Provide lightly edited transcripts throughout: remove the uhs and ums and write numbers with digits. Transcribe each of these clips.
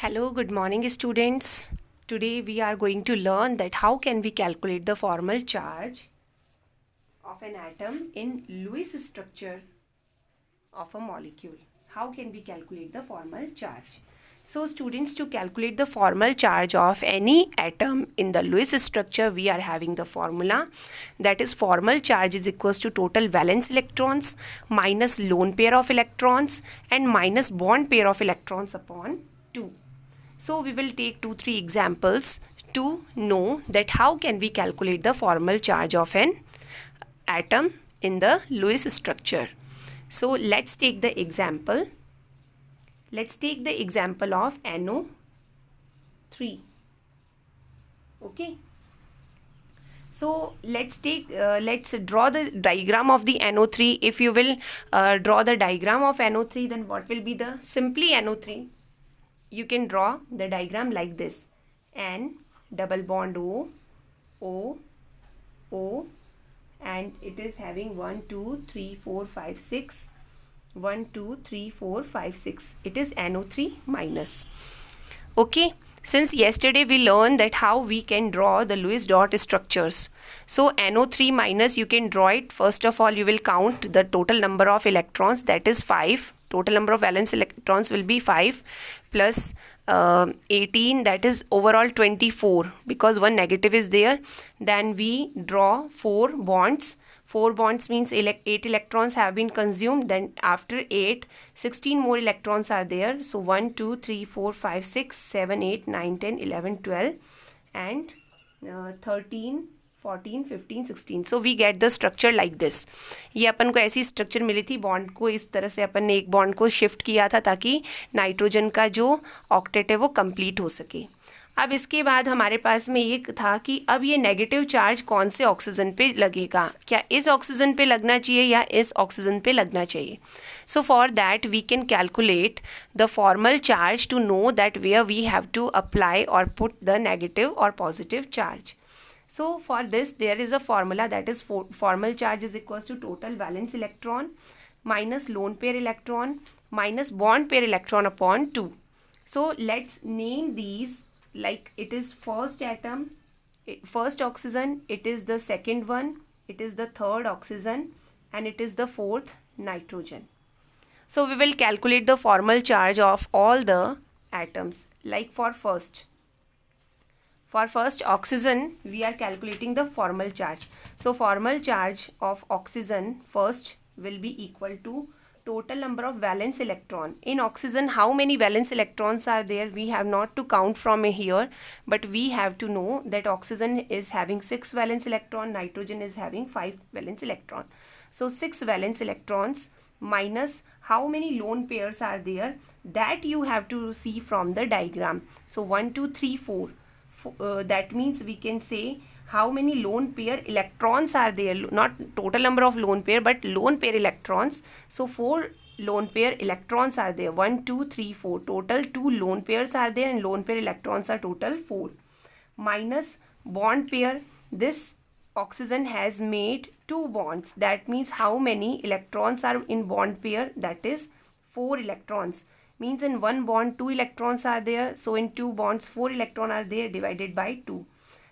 Hello, good morning students. Today we are going to learn that how can we calculate the formal charge of an atom in Lewis structure of a molecule. How can we calculate the formal charge? So students, to calculate the formal charge of any atom in the Lewis structure, we are having the formula, that is formal charge is equals to total valence electrons minus lone pair of electrons and minus bond pair of electrons upon 2. So we will take 2-3 examples to know that how can we calculate the formal charge of an atom in the Lewis structure. So let's take the example. Let's take the example of NO3. Okay. So let's draw the diagram of the NO3. If you will draw the diagram of NO3, then what will be the simply NO3? You can draw the diagram like this: N double bond O, O, O, and it is having 1, 2, 3, 4, 5, 6. 1, 2, 3, 4, 5, 6. It is NO3 minus. Okay. Since yesterday we learned that how we can draw the Lewis dot structures. So NO3 minus, you can draw it. First of all, you will count the total number of electrons, that is 5. Total number of valence electrons will be 5 plus 18, that is overall 24, because one negative is there. Then we draw 4 bonds. 4 bonds means 8 electrons have been consumed. Then after 8, 16 more electrons are there. So 1, 2, 3, 4, 5, 6, 7, 8, 9, 10, 11, 12 and 13, 14, 15, 16. So we get the structure like this. ये अपन को ऐसी structure मिली थी. Bond को इस तरह से अपन ने एक बॉन्ड को शिफ्ट किया था ताकि नाइट्रोजन का जो ऑक्टेट है वो कंप्लीट हो सके. अब इसके बाद हमारे पास में ये था कि अब ये नेगेटिव चार्ज कौन से ऑक्सीजन पे लगेगा, क्या इस ऑक्सीजन पे लगना चाहिए या इस ऑक्सीजन पे लगना चाहिए. So for that we can calculate the formal charge to know that where we have to apply और पुट द नेगेटिव और positive charge. So for this there is a formula, that is formal charge is equals to total valence electron minus lone pair electron minus bond pair electron upon 2. So let's name these like it is first atom, first oxygen, it is the second one, it is the third oxygen and it is the fourth nitrogen. So we will calculate the formal charge of all the atoms. Like for first oxygen, we are calculating the formal charge. So formal charge of oxygen first will be equal to total number of valence electron. In oxygen, how many valence electrons are there? We have not to count from here, but we have to know that oxygen is having 6 valence electron, nitrogen is having 5 valence electron. So 6 valence electrons minus how many lone pairs are there, that you have to see from the diagram. So 1, 2, 3, 4. That means we can say how many lone pair electrons are there, not total number of lone pair but lone pair electrons. So 4 lone pair electrons are there. 1, 2, 3, 4. Total 2 lone pairs are there and lone pair electrons are total 4. Minus bond pair. This oxygen has made 2 bonds. That means how many electrons are in bond pair, that is 4 electrons. Means in one bond 2 electrons are there, so in 2 bonds 4 electrons are there, divided by 2.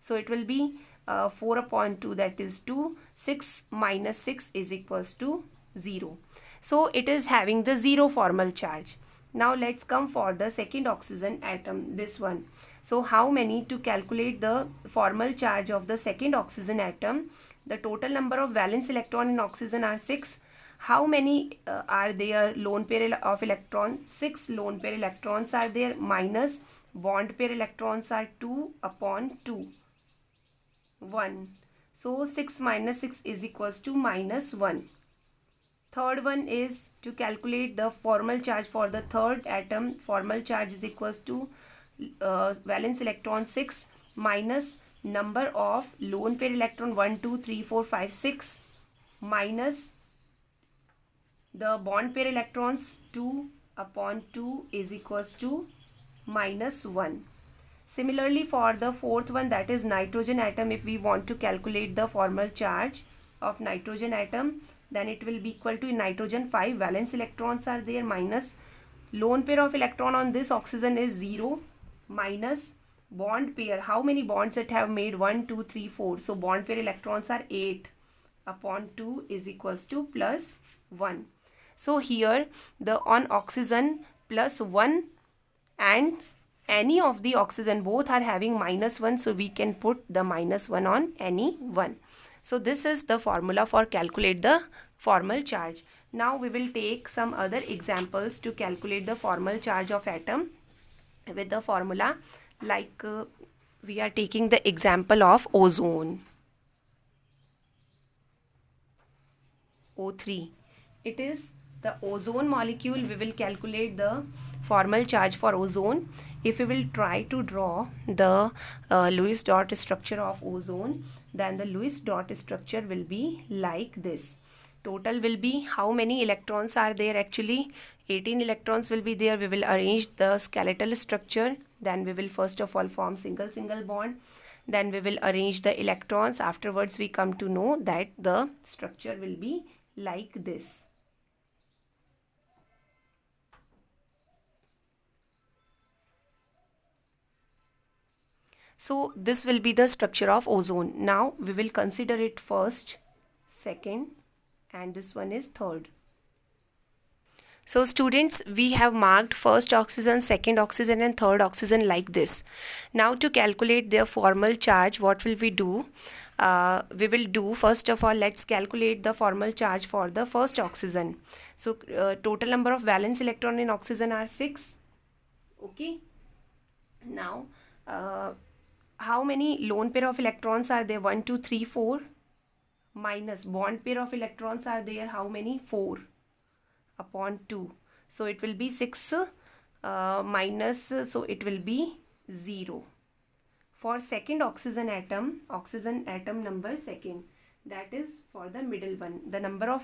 So it will be 4 upon 2, that is 2. 6 minus 6 is equals to 0. So it is having the 0 formal charge. Now let's come for the second oxygen atom, this one. So how many, to calculate the formal charge of the second oxygen atom, the total number of valence electron in oxygen are 6. How many are there lone pair of electron? 6 lone pair electrons are there, minus bond pair electrons are 2 upon 2. 1. So 6 minus 6 is equals to minus 1. Third one is to calculate the formal charge for the third atom. Formal charge is equals to valence electron 6 minus number of lone pair electron 1, 2, 3, 4, 5, 6 minus the bond pair electrons 2 upon 2 is equals to minus 1. Similarly for the fourth one, that is nitrogen atom, if we want to calculate the formal charge of nitrogen atom, then it will be equal to, in nitrogen 5 valence electrons are there minus lone pair of electron on this oxygen is 0 minus bond pair. How many bonds it have made? 1, 2, 3, 4. So bond pair electrons are 8 upon 2 is equals to plus 1. So here the on oxygen plus 1 and any of the oxygen both are having minus 1. So we can put the minus 1 on any one. So this is the formula for calculate the formal charge. Now we will take some other examples to calculate the formal charge of atom with the formula, like we are taking the example of ozone. O3. It is the ozone molecule. We will calculate the formal charge for ozone. If we will try to draw the Lewis dot structure of ozone, then the Lewis dot structure will be like this. Total will be how many electrons are there? Actually 18 electrons will be there. We will arrange the skeletal structure. Then we will first of all form single bond. Then we will arrange the electrons. Afterwards we come to know that the structure will be like this. So this will be the structure of ozone. Now we will consider it first, second, and this one is third. So students, we have marked first oxygen, second oxygen and third oxygen like this. Now to calculate their formal charge, what will we do? We will do, first of all, let's calculate the formal charge for the first oxygen. So total number of valence electron in oxygen are 6. Okay. Now how many lone pair of electrons are there? 1, 2, 3, 4. Minus bond pair of electrons are there. How many? 4 upon 2. So it will be 6 minus, so it will be 0. For second oxygen atom number second, that is for the middle one. The number of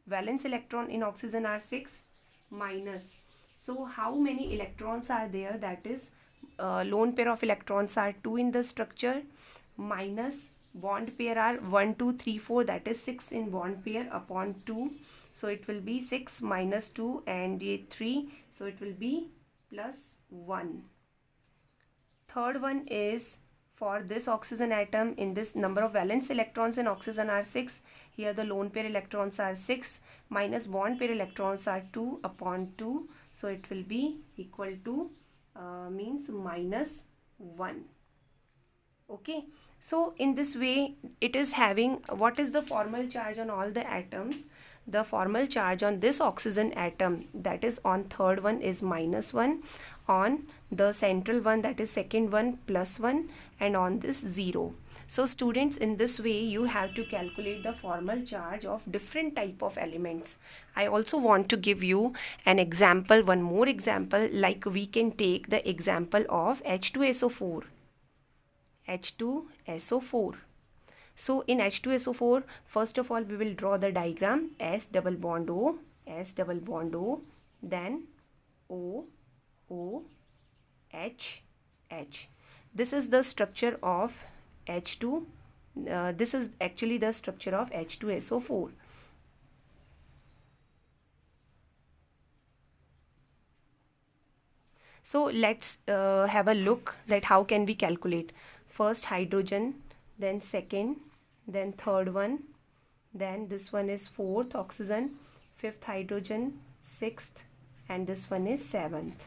valence electron in oxygen are 6 minus. So how many electrons are there? That is lone pair of electrons are 2 in the structure, minus bond pair are 1, 2, 3, 4, that is 6 in bond pair upon 2. So it will be 6 minus 2 and 3. So it will be plus 1. Third one is for this oxygen atom. In this, number of valence electrons in oxygen are 6. Here the lone pair electrons are 6 minus bond pair electrons are 2 upon 2. So it will be equal to means minus 1. Okay. So in this way it is having, what is the formal charge on all the atoms? The formal charge on this oxygen atom, that is on third one, is minus 1, on the central one, that is second one, plus 1, and on this 0. So students, in this way you have to calculate the formal charge of different type of elements. I also want to give you an example, one more example, like we can take the example of H2SO4. H2SO4. So in H2SO4, first of all we will draw the diagram. S double bond O, S double bond O, then O, O, H, H. This is the structure of H2. This is actually the structure of H2SO4. So let's have a look that how can we calculate. First hydrogen, then second, then third one, then this one is fourth oxygen, fifth hydrogen, sixth, and this one is seventh.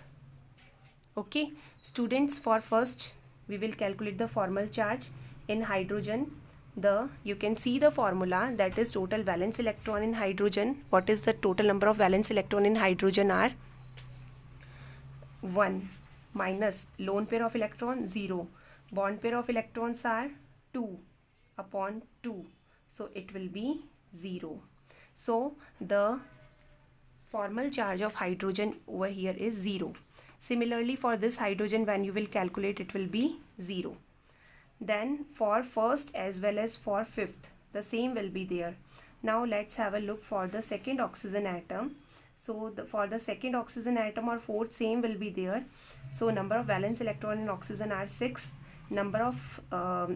Okay, students, for first we will calculate the formal charge. In hydrogen, you can see the formula, that is total valence electron in hydrogen. What is the total number of valence electron in hydrogen are 1 minus lone pair of electron 0. Bond pair of electrons are 2 upon 2. So it will be 0. So the formal charge of hydrogen over here is 0. Similarly, for this hydrogen, when you will calculate, it will be 0. Then for first as well as for fifth, the same will be there. Now let's have a look for the second oxygen atom. So for the second oxygen atom or fourth, same will be there. So number of valence electron in oxygen are 6. Number of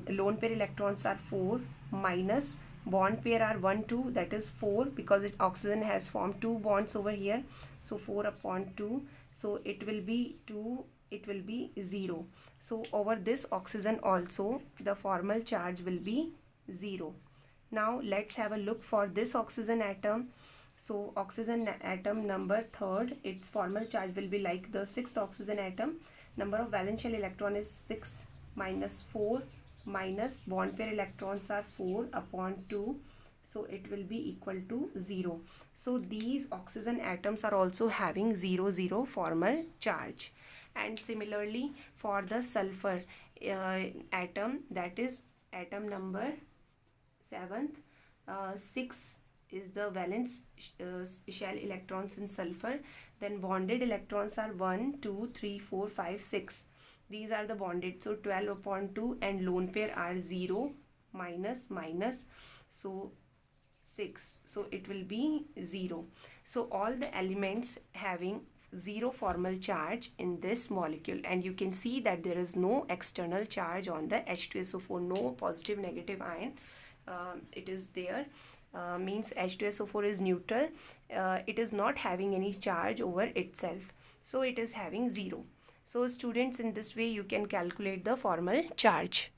lone pair electrons are 4 minus bond pair are 1, 2, that is 4, because oxygen has formed 2 bonds over here. So 4 upon 2. so it will be 2, it will be 0. So over this oxygen also the formal charge will be 0. Now let's have a look for this oxygen atom. So oxygen atom number 3rd, its formal charge will be like the 6th oxygen atom. Number of valence shell electron is 6 minus 4 minus bond pair electrons are 4 upon 2. So it will be equal to 0. So these oxygen atoms are also having 0, 0 formal charge. And similarly for the sulfur atom, that is atom number 7th, 6 is the valence shell electrons in sulfur. Then bonded electrons are 1, 2, 3, 4, 5, 6. These are the bonded. So 12 upon 2 and lone pair are 0, minus, minus. So 6. So it will be 0. So all the elements having 0 formal charge in this molecule, and you can see that there is no external charge on the H2SO4, no positive negative ion. It is there, means H2SO4 is neutral. It is not having any charge over itself, so it is having 0. So students, in this way you can calculate the formal charge.